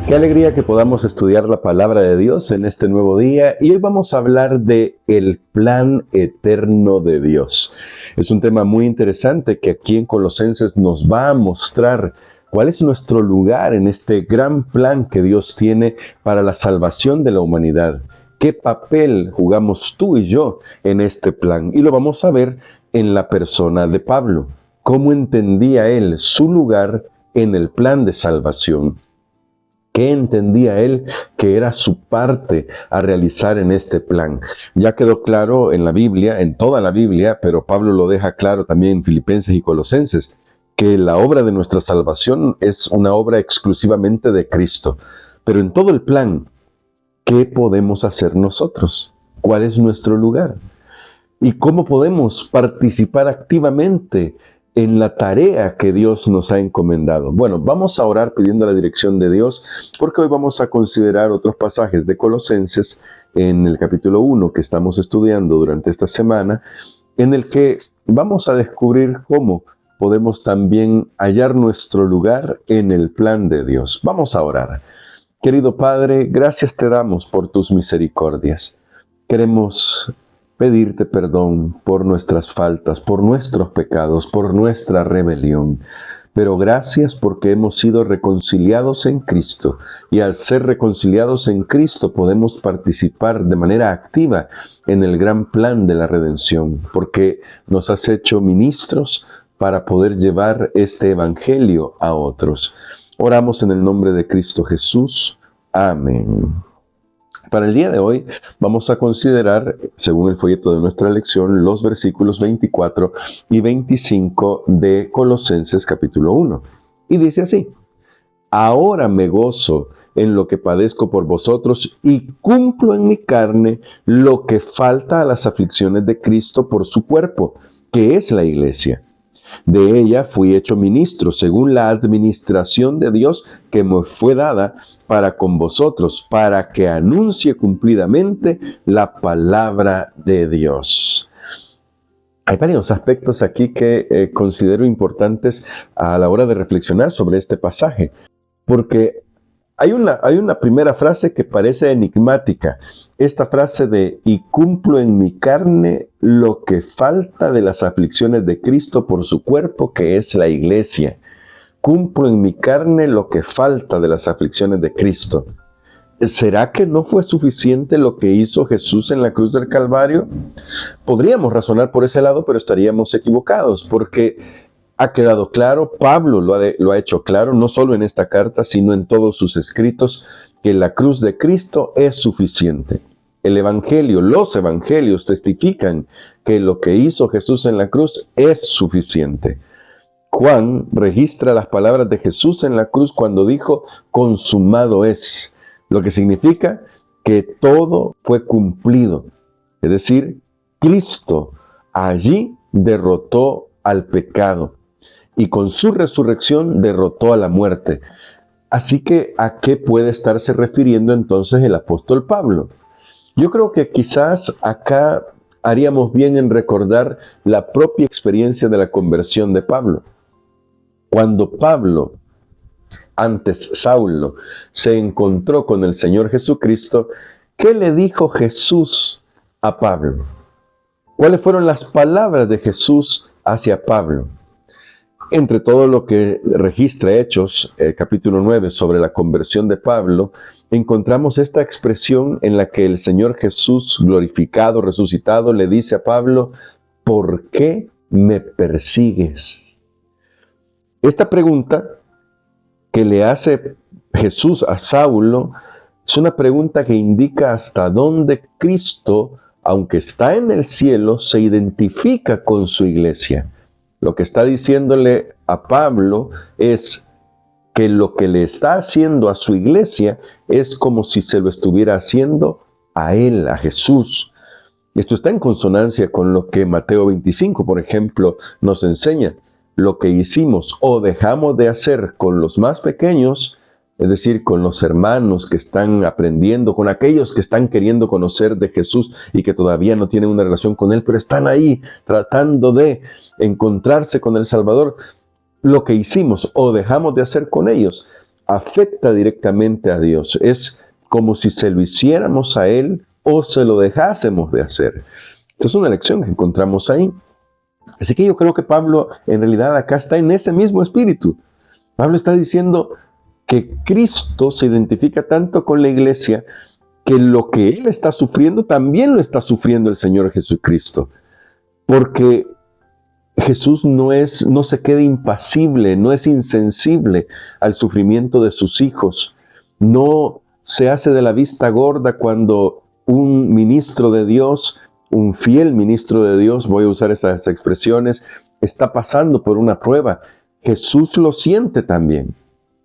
Qué alegría que podamos estudiar la palabra de Dios en este nuevo día, y hoy vamos a hablar de el plan eterno de Dios. Es un tema muy interesante que aquí en Colosenses nos va a mostrar cuál es nuestro lugar en este gran plan que Dios tiene para la salvación de la humanidad. ¿Qué papel jugamos tú y yo en este plan? Y lo vamos a ver en la persona de Pablo. ¿Cómo entendía él su lugar en el plan de salvación? ¿Qué entendía él que era su parte a realizar en este plan? Ya quedó claro en la Biblia, en toda la Biblia, pero Pablo lo deja claro también en Filipenses y Colosenses, que la obra de nuestra salvación es una obra exclusivamente de Cristo. Pero en todo el plan, ¿qué podemos hacer nosotros? ¿Cuál es nuestro lugar? ¿Y cómo podemos participar activamente en la tarea que Dios nos ha encomendado? Bueno, vamos a orar pidiendo la dirección de Dios, porque hoy vamos a considerar otros pasajes de Colosenses en el capítulo 1 que estamos estudiando durante esta semana, en el que vamos a descubrir cómo podemos también hallar nuestro lugar en el plan de Dios. Vamos a orar. Querido Padre, gracias te damos por tus misericordias. Queremos pedirte perdón por nuestras faltas, por nuestros pecados, por nuestra rebelión. Pero gracias porque hemos sido reconciliados en Cristo, y al ser reconciliados en Cristo podemos participar de manera activa en el gran plan de la redención, porque nos has hecho ministros para poder llevar este evangelio a otros. Oramos en el nombre de Cristo Jesús. Amén. Para el día de hoy vamos a considerar, según el folleto de nuestra lección, los versículos 24 y 25 de Colosenses capítulo 1. Y dice así: ahora me gozo en lo que padezco por vosotros y cumplo en mi carne lo que falta a las aflicciones de Cristo por su cuerpo, que es la iglesia. De ella fui hecho ministro según la administración de Dios que me fue dada para con vosotros, para que anuncie cumplidamente la palabra de Dios. Hay varios aspectos aquí que considero importantes a la hora de reflexionar sobre este pasaje, porque hay una primera frase que parece enigmática. Esta frase de "y cumplo en mi carne lo que falta de las aflicciones de Cristo por su cuerpo, que es la iglesia". Cumplo en mi carne lo que falta de las aflicciones de Cristo. ¿Será que no fue suficiente lo que hizo Jesús en la cruz del Calvario? Podríamos razonar por ese lado, pero estaríamos equivocados, porque ha quedado claro, Pablo lo ha hecho claro, no solo en esta carta, sino en todos sus escritos, que la cruz de Cristo es suficiente. El Evangelio, los Evangelios testifican que lo que hizo Jesús en la cruz es suficiente. Juan registra las palabras de Jesús en la cruz cuando dijo "consumado es", lo que significa que todo fue cumplido. Es decir, Cristo allí derrotó al pecado y con su resurrección derrotó a la muerte. Así que, ¿a qué puede estarse refiriendo entonces el apóstol Pablo? Yo creo que quizás acá haríamos bien en recordar la propia experiencia de la conversión de Pablo. Cuando Pablo, antes Saulo, se encontró con el Señor Jesucristo, ¿qué le dijo Jesús a Pablo? ¿Cuáles fueron las palabras de Jesús hacia Pablo? Entre todo lo que registra Hechos, capítulo 9, sobre la conversión de Pablo, encontramos esta expresión en la que el Señor Jesús, glorificado, resucitado, le dice a Pablo: ¿por qué me persigues? Esta pregunta que le hace Jesús a Saulo es una pregunta que indica hasta dónde Cristo, aunque está en el cielo, se identifica con su iglesia. Lo que está diciéndole a Pablo es que lo que le está haciendo a su iglesia es como si se lo estuviera haciendo a él, a Jesús. Esto está en consonancia con lo que Mateo 25, por ejemplo, nos enseña. Lo que hicimos o dejamos de hacer con los más pequeños, es decir, con los hermanos que están aprendiendo, con aquellos que están queriendo conocer de Jesús y que todavía no tienen una relación con Él, pero están ahí tratando de encontrarse con el Salvador. lo que hicimos o dejamos de hacer con ellos afecta directamente a Dios. Es como si se lo hiciéramos a Él o se lo dejásemos de hacer. Esta es una lección que encontramos ahí. Así que yo creo que Pablo en realidad acá está en ese mismo espíritu. Pablo está diciendo que Cristo se identifica tanto con la iglesia que lo que Él está sufriendo también lo está sufriendo el Señor Jesucristo. Porque Jesús no se queda impasible, no es insensible al sufrimiento de sus hijos. No se hace de la vista gorda cuando un ministro de Dios, un fiel ministro de Dios, voy a usar estas expresiones, está pasando por una prueba. Jesús lo siente también.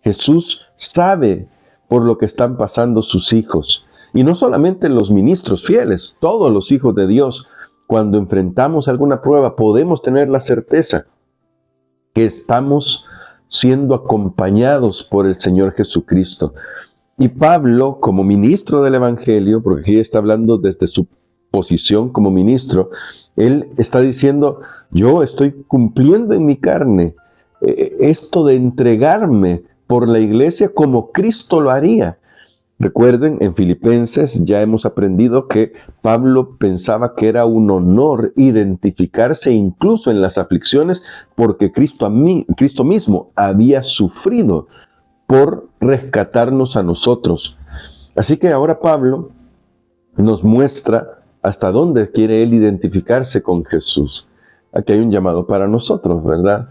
Jesús sabe por lo que están pasando sus hijos. Y no solamente los ministros fieles, todos los hijos de Dios. Cuando enfrentamos alguna prueba, podemos tener la certeza que estamos siendo acompañados por el Señor Jesucristo. Y Pablo, como ministro del Evangelio, porque aquí está hablando desde su posición como ministro, él está diciendo, yo estoy cumpliendo en mi carne esto de entregarme por la iglesia como Cristo lo haría. Recuerden, en Filipenses ya hemos aprendido que Pablo pensaba que era un honor identificarse incluso en las aflicciones porque Cristo mismo había sufrido por rescatarnos a nosotros. Así que ahora Pablo nos muestra hasta dónde quiere él identificarse con Jesús. Aquí hay un llamado para nosotros, ¿verdad?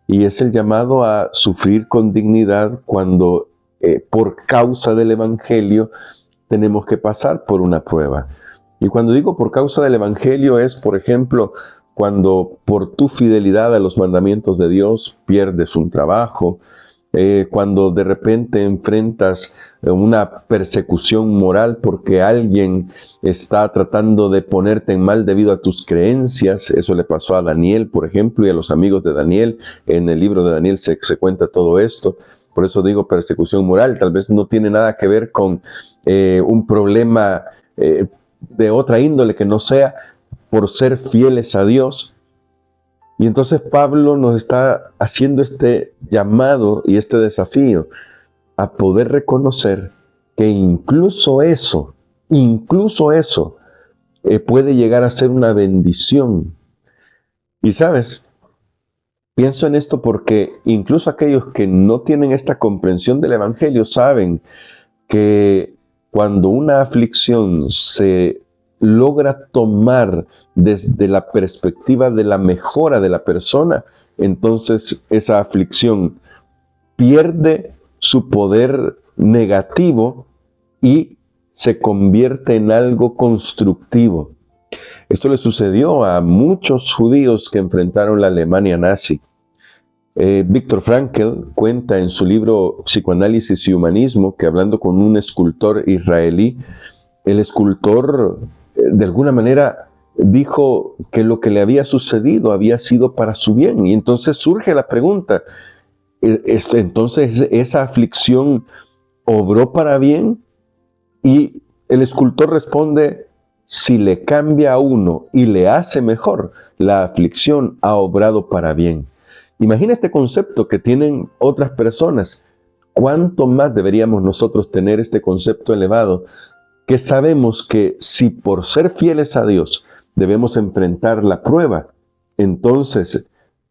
Y es el llamado a sufrir con dignidad cuando por causa del Evangelio tenemos que pasar por una prueba. Y cuando digo por causa del Evangelio es, por ejemplo, cuando por tu fidelidad a los mandamientos de Dios pierdes un trabajo, cuando de repente enfrentas una persecución moral porque alguien está tratando de ponerte en mal debido a tus creencias. Eso le pasó a Daniel, por ejemplo, y a los amigos de Daniel. En el libro de Daniel se cuenta todo esto. Por eso digo persecución moral. Tal vez no tiene nada que ver con un problema de otra índole que no sea por ser fieles a Dios. Y entonces Pablo nos está haciendo este llamado y este desafío a poder reconocer que incluso eso puede llegar a ser una bendición. Y sabes, pienso en esto porque incluso aquellos que no tienen esta comprensión del Evangelio saben que cuando una aflicción se logra tomar desde la perspectiva de la mejora de la persona, entonces esa aflicción pierde su poder negativo y se convierte en algo constructivo. Esto le sucedió a muchos judíos que enfrentaron la Alemania nazi. Viktor Frankl cuenta en su libro Psicoanálisis y Humanismo que hablando con un escultor israelí, el escultor de alguna manera dijo que lo que le había sucedido había sido para su bien. Y entonces surge la pregunta, entonces esa aflicción obró para bien, y el escultor responde, si le cambia a uno y le hace mejor, la aflicción ha obrado para bien. Imagina este concepto que tienen otras personas. ¿Cuánto más deberíamos nosotros tener este concepto elevado? Que sabemos que si por ser fieles a Dios debemos enfrentar la prueba, entonces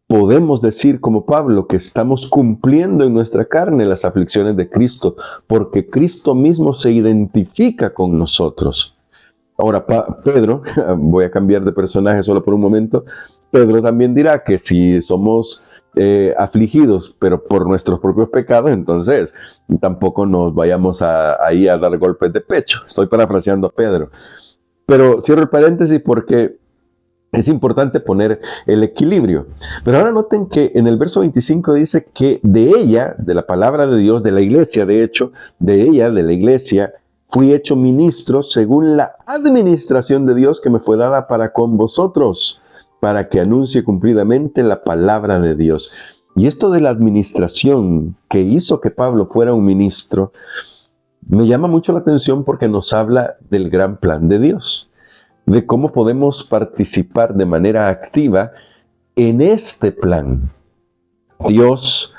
podemos decir como Pablo que estamos cumpliendo en nuestra carne las aflicciones de Cristo, porque Cristo mismo se identifica con nosotros. Ahora, Pedro, voy a cambiar de personaje solo por un momento, Pedro también dirá que si somos afligidos, pero por nuestros propios pecados, entonces tampoco nos vayamos ahí a dar golpes de pecho. Estoy parafraseando a Pedro. Pero cierro el paréntesis porque es importante poner el equilibrio. Pero ahora noten que en el verso 25 dice que de ella, de la palabra de Dios, de la iglesia, de hecho, de ella, de la iglesia, fui hecho ministro según la administración de Dios que me fue dada para con vosotros, para que anuncie cumplidamente la palabra de Dios. Y esto de la administración que hizo que Pablo fuera un ministro, me llama mucho la atención porque nos habla del gran plan de Dios, de cómo podemos participar de manera activa en este plan. Dios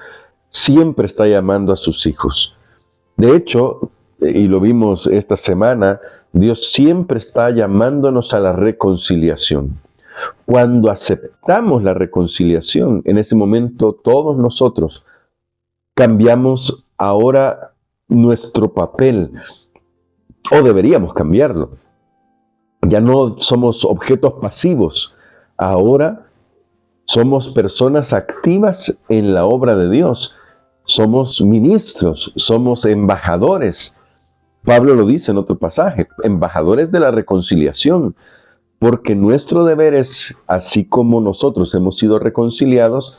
siempre está llamando a sus hijos. De hecho, y lo vimos esta semana, Dios siempre está llamándonos a la reconciliación. Cuando aceptamos la reconciliación, en ese momento todos nosotros cambiamos ahora nuestro papel, o deberíamos cambiarlo. Ya no somos objetos pasivos, ahora somos personas activas en la obra de Dios. Somos ministros, somos embajadores. Pablo lo dice en otro pasaje, embajadores de la reconciliación, porque nuestro deber es, así como nosotros hemos sido reconciliados,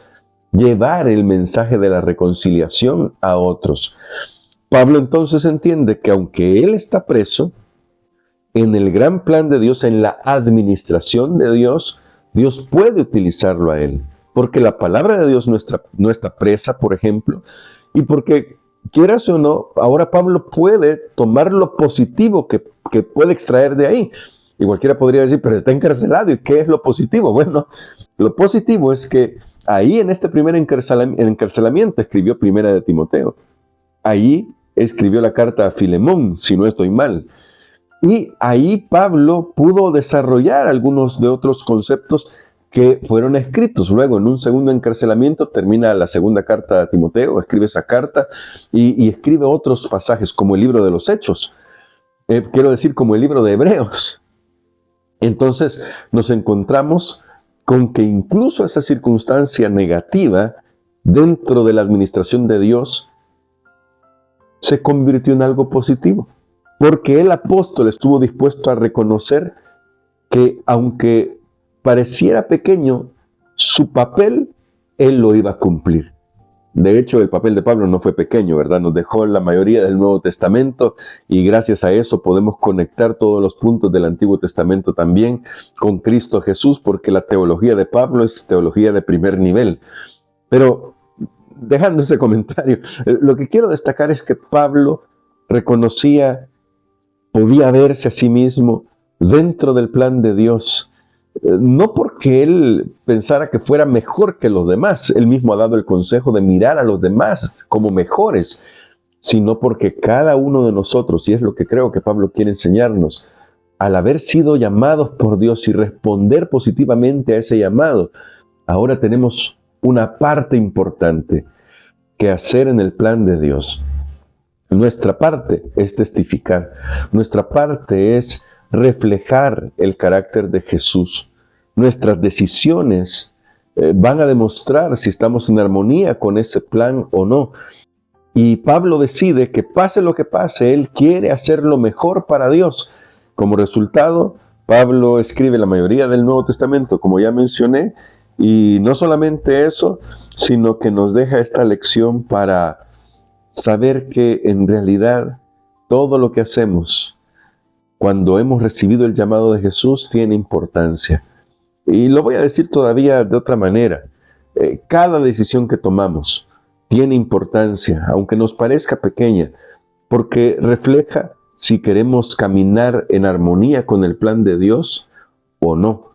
llevar el mensaje de la reconciliación a otros. Pablo entonces entiende que aunque él está preso, en el gran plan de Dios, en la administración de Dios, Dios puede utilizarlo a él. Porque la palabra de Dios no está presa, por ejemplo, y porque, quieras o no, ahora Pablo puede tomar lo positivo que puede extraer de ahí. Y cualquiera podría decir, pero está encarcelado, ¿y qué es lo positivo? Bueno, lo positivo es que ahí en este primer encarcelamiento escribió Primera de Timoteo. Ahí escribió la carta a Filemón, si no estoy mal. Y ahí Pablo pudo desarrollar algunos de otros conceptos que fueron escritos. Luego, en un segundo encarcelamiento, termina la segunda carta a Timoteo, escribe esa carta y escribe otros pasajes, como el libro de los Hechos. Quiero decir, como el libro de Hebreos. Entonces, nos encontramos con que incluso esa circunstancia negativa dentro de la administración de Dios se convirtió en algo positivo. Porque el apóstol estuvo dispuesto a reconocer que, aunque pareciera pequeño, su papel, él lo iba a cumplir. De hecho, el papel de Pablo no fue pequeño, ¿verdad? Nos dejó la mayoría del Nuevo Testamento y gracias a eso podemos conectar todos los puntos del Antiguo Testamento también con Cristo Jesús, porque la teología de Pablo es teología de primer nivel. Pero, dejando ese comentario, lo que quiero destacar es que Pablo podía verse a sí mismo dentro del plan de Dios. No porque él pensara que fuera mejor que los demás, él mismo ha dado el consejo de mirar a los demás como mejores, sino porque cada uno de nosotros, y es lo que creo que Pablo quiere enseñarnos, al haber sido llamados por Dios y responder positivamente a ese llamado, ahora tenemos una parte importante que hacer en el plan de Dios. Nuestra parte es testificar, nuestra parte es reflejar el carácter de Jesús. Nuestras decisiones van a demostrar si estamos en armonía con ese plan o no. Y Pablo decide que pase lo que pase, él quiere hacer lo mejor para Dios. Como resultado, Pablo escribe la mayoría del Nuevo Testamento, como ya mencioné, y no solamente eso, sino que nos deja esta lección para saber que en realidad todo lo que hacemos cuando hemos recibido el llamado de Jesús tiene importancia. Y lo voy a decir todavía de otra manera. Cada decisión que tomamos tiene importancia, aunque nos parezca pequeña, porque refleja si queremos caminar en armonía con el plan de Dios o no.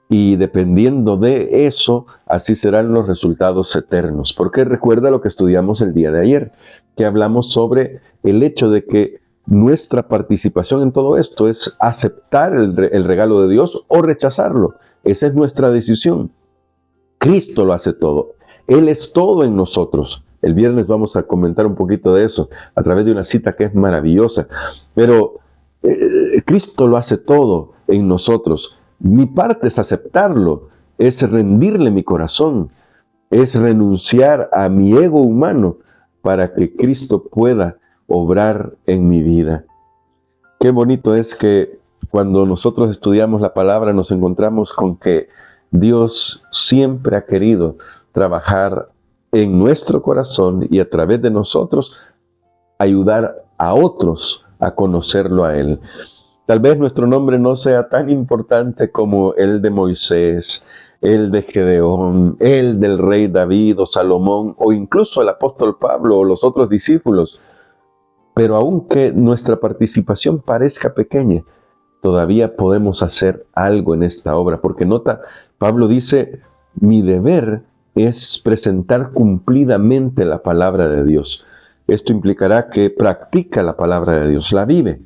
Y dependiendo de eso, así serán los resultados eternos. Porque recuerda lo que estudiamos el día de ayer, que hablamos sobre el hecho de que nuestra participación en todo esto es aceptar el regalo de Dios o rechazarlo. Esa es nuestra decisión. Cristo lo hace todo. Él es todo en nosotros. El viernes vamos a comentar un poquito de eso a través de una cita que es maravillosa. Pero Cristo lo hace todo en nosotros. Mi parte es aceptarlo, es rendirle mi corazón, es renunciar a mi ego humano para que Cristo pueda obrar en mi vida. Qué bonito es que cuando nosotros estudiamos la palabra nos encontramos con que Dios siempre ha querido trabajar en nuestro corazón y a través de nosotros ayudar a otros a conocerlo a Él. Tal vez nuestro nombre no sea tan importante como el de Moisés, el de Gedeón, el del rey David o Salomón, o incluso el apóstol Pablo o los otros discípulos. Pero aunque nuestra participación parezca pequeña, todavía podemos hacer algo en esta obra. Porque nota, Pablo dice, mi deber es presentar cumplidamente la palabra de Dios. Esto implicará que practica la palabra de Dios, la vive.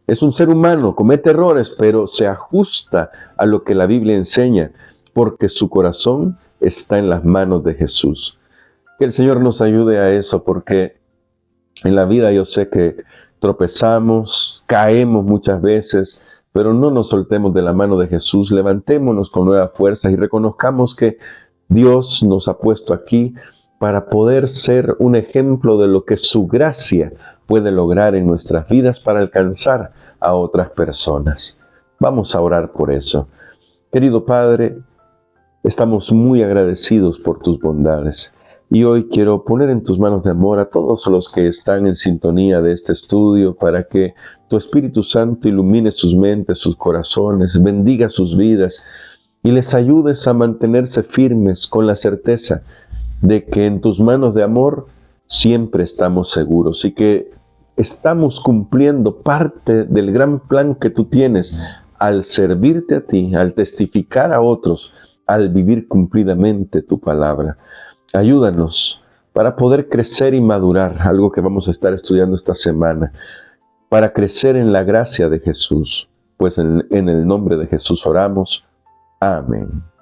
Es un ser humano, comete errores, pero se ajusta a lo que la Biblia enseña, porque su corazón está en las manos de Jesús. Que el Señor nos ayude a eso, porque en la vida yo sé que tropezamos, caemos muchas veces, pero no nos soltemos de la mano de Jesús, levantémonos con nuevas fuerzas y reconozcamos que Dios nos ha puesto aquí para poder ser un ejemplo de lo que su gracia puede lograr en nuestras vidas para alcanzar a otras personas. Vamos a orar por eso. Querido Padre, estamos muy agradecidos por tus bondades. Y hoy quiero poner en tus manos de amor a todos los que están en sintonía de este estudio para que tu Espíritu Santo ilumine sus mentes, sus corazones, bendiga sus vidas y les ayudes a mantenerse firmes con la certeza de que en tus manos de amor siempre estamos seguros y que estamos cumpliendo parte del gran plan que tú tienes al servirte a ti, al testificar a otros, al vivir cumplidamente tu palabra. Ayúdanos para poder crecer y madurar, algo que vamos a estar estudiando esta semana, para crecer en la gracia de Jesús, pues en el nombre de Jesús oramos. Amén.